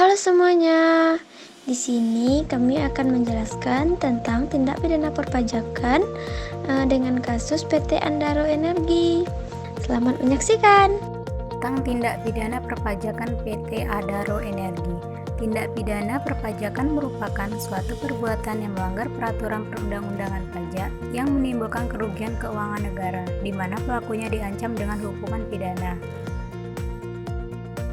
Halo semuanya, di sini kami akan menjelaskan tentang tindak pidana perpajakan dengan kasus PT Andaro Energi. Selamat menyaksikan. Tentang tindak pidana perpajakan PT Adaro Energi. Tindak pidana perpajakan merupakan suatu perbuatan yang melanggar peraturan perundang-undangan pajak yang menimbulkan kerugian keuangan negara, di mana pelakunya diancam dengan hukuman pidana.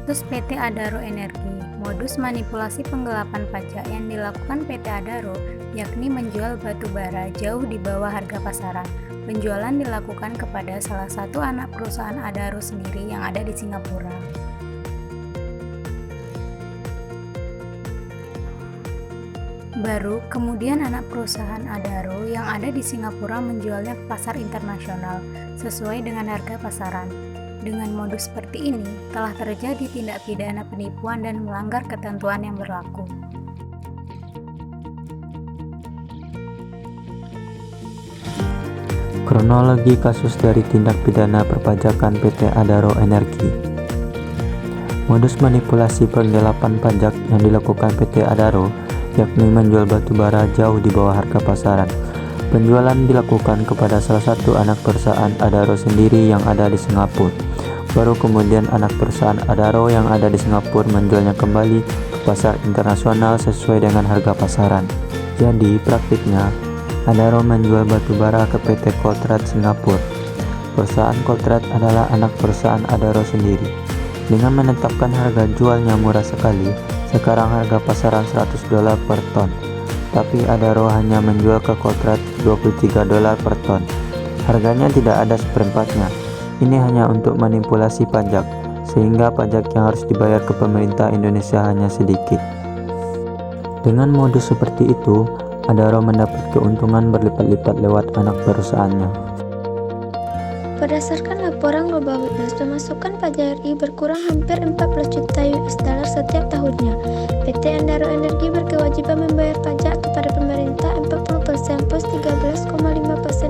Kasus PT Adaro Energi. Modus manipulasi penggelapan pajak yang dilakukan PT Adaro yakni menjual batu bara jauh di bawah harga pasaran. Penjualan dilakukan kepada salah satu anak perusahaan Adaro sendiri yang ada di Singapura. Baru kemudian anak perusahaan Adaro yang ada di Singapura menjualnya ke pasar internasional sesuai dengan harga pasaran. Dengan modus seperti ini, telah terjadi tindak pidana penipuan dan melanggar ketentuan yang berlaku. Kronologi kasus dari tindak pidana perpajakan PT Adaro Energi. Modus manipulasi penggelapan pajak yang dilakukan PT Adaro yakni menjual batu bara jauh di bawah harga pasaran. Penjualan dilakukan kepada salah satu anak perusahaan Adaro sendiri yang ada di Singapura. Baru kemudian anak perusahaan Adaro yang ada di Singapura menjualnya kembali ke pasar internasional sesuai dengan harga pasaran. Jadi praktiknya Adaro menjual batu bara ke PT Koltrat Singapura. Perusahaan Koltrat adalah anak perusahaan Adaro sendiri. Dengan menetapkan harga jualnya murah sekali, sekarang harga pasaran $100 per ton. Tapi Adaro hanya menjual ke Koltrat $23 per ton. Harganya tidak ada seperempatnya. Ini hanya untuk manipulasi pajak, sehingga pajak yang harus dibayar ke pemerintah Indonesia hanya sedikit. Dengan modus seperti itu, Adaro mendapat keuntungan berlipat-lipat lewat anak perusahaannya. Berdasarkan laporan Global Witness, pemasukan pajak RI berkurang hampir 14 juta US dollar setiap tahunnya. PT Andaro Energi berkewajiban membayar pajak kepada pemerintah 40% plus 13,5%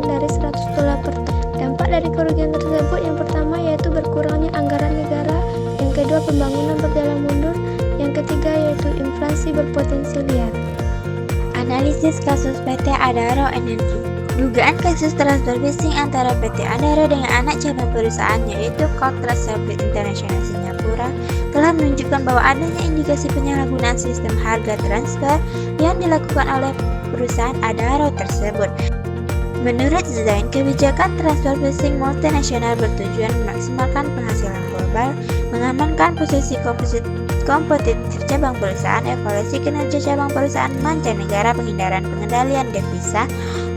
dari $100 per ton. Dampak dari kerugian tersebut yang pertama yaitu berkurangnya anggaran negara, yang kedua pembangunan berjalan mundur, yang ketiga yaitu inflasi berpotensi liar. Analisis kasus PT Adaro Energi. Dugaan kasus transfer phishing antara PT Adaro dengan anak cabang perusahaan yaitu Koltrat Service International Singapura telah menunjukkan bahwa adanya indikasi penyalahgunaan sistem harga transfer yang dilakukan oleh perusahaan Adaro tersebut. Menurut Zain, kebijakan transfer phishing multinasional bertujuan memaksimalkan penghasilan global, mengamankan posisi kompetitif cabang perusahaan, evaluasi kinerja cabang perusahaan mancanegara, penghindarian pengendalian devisa,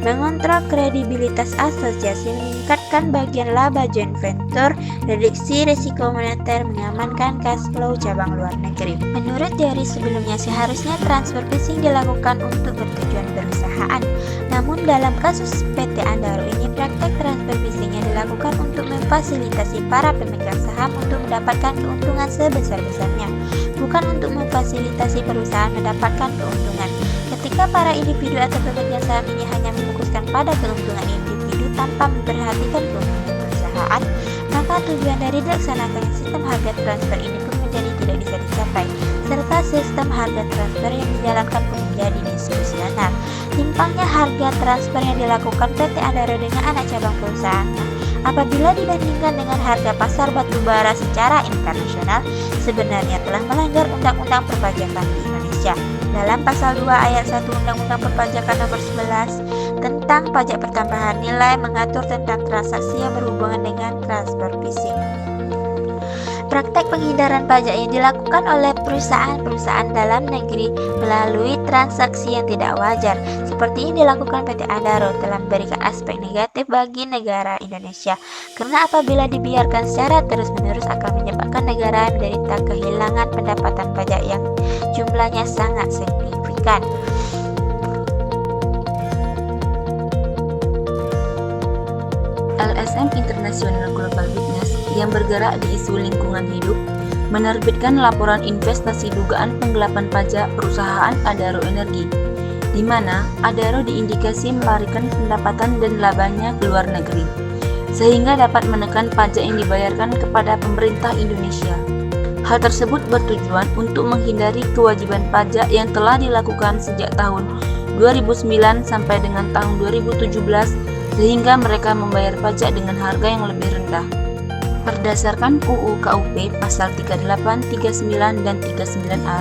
mengontrol kredibilitas asosiasi, meningkatkan bagian laba joint venture, reduksi risiko moneter, mengamankan cash flow cabang luar negeri. Menurut teori sebelumnya, seharusnya transfer phishing dilakukan untuk bertujuan perusahaan. Namun dalam kasus PT Andaro ini, praktek transfer phishing yang dilakukan untuk memfasilitasi para pemegang saham untuk mendapatkan keuntungan sebesar-besarnya, bukan untuk memfasilitasi perusahaan mendapatkan keuntungan. Ketika para individu atau pemegang saham ini hanya memfokuskan pada keuntungan individu tanpa memperhatikan keuntungan perusahaan, maka tujuan dari dilaksanakannya sistem harga transfer ini pun menjadi tidak bisa dicapai, serta sistem harga transfer yang dijalankan pun menjadi disfungsional. Timpangnya harga transfer yang dilakukan PT Adaro dengan anak cabang perusahaannya apabila dibandingkan dengan harga pasar batu bara secara internasional sebenarnya telah melanggar Undang-Undang Perpajakan di Indonesia. Dalam pasal 2 ayat 1 Undang-Undang Perpajakan nomor 11 tentang pajak pertambahan nilai mengatur tentang transaksi yang berhubungan dengan transfer phishing. Praktek penghindaran pajak yang dilakukan oleh perusahaan-perusahaan dalam negeri melalui transaksi yang tidak wajar seperti yang dilakukan PT Adaro telah memberikan aspek negatif bagi negara Indonesia, karena apabila dibiarkan secara terus-menerus akan menyebabkan negara menderita kehilangan pendapatan pajak yang jumlahnya sangat signifikan. LSM International Global Witness yang bergerak di isu lingkungan hidup menerbitkan laporan investasi dugaan penggelapan pajak perusahaan Adaro Energi, di mana Adaro diindikasi melarikan pendapatan dan labanya ke luar negeri, sehingga dapat menekan pajak yang dibayarkan kepada pemerintah Indonesia. Hal tersebut bertujuan untuk menghindari kewajiban pajak yang telah dilakukan sejak tahun 2009 sampai dengan tahun 2017 sehingga mereka membayar pajak dengan harga yang lebih rendah. Berdasarkan UU KUP pasal 38, 39, dan 39A,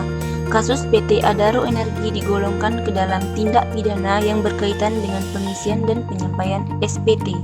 kasus PT Adaro Energi digolongkan ke dalam tindak pidana yang berkaitan dengan pengisian dan penyampaian SPT.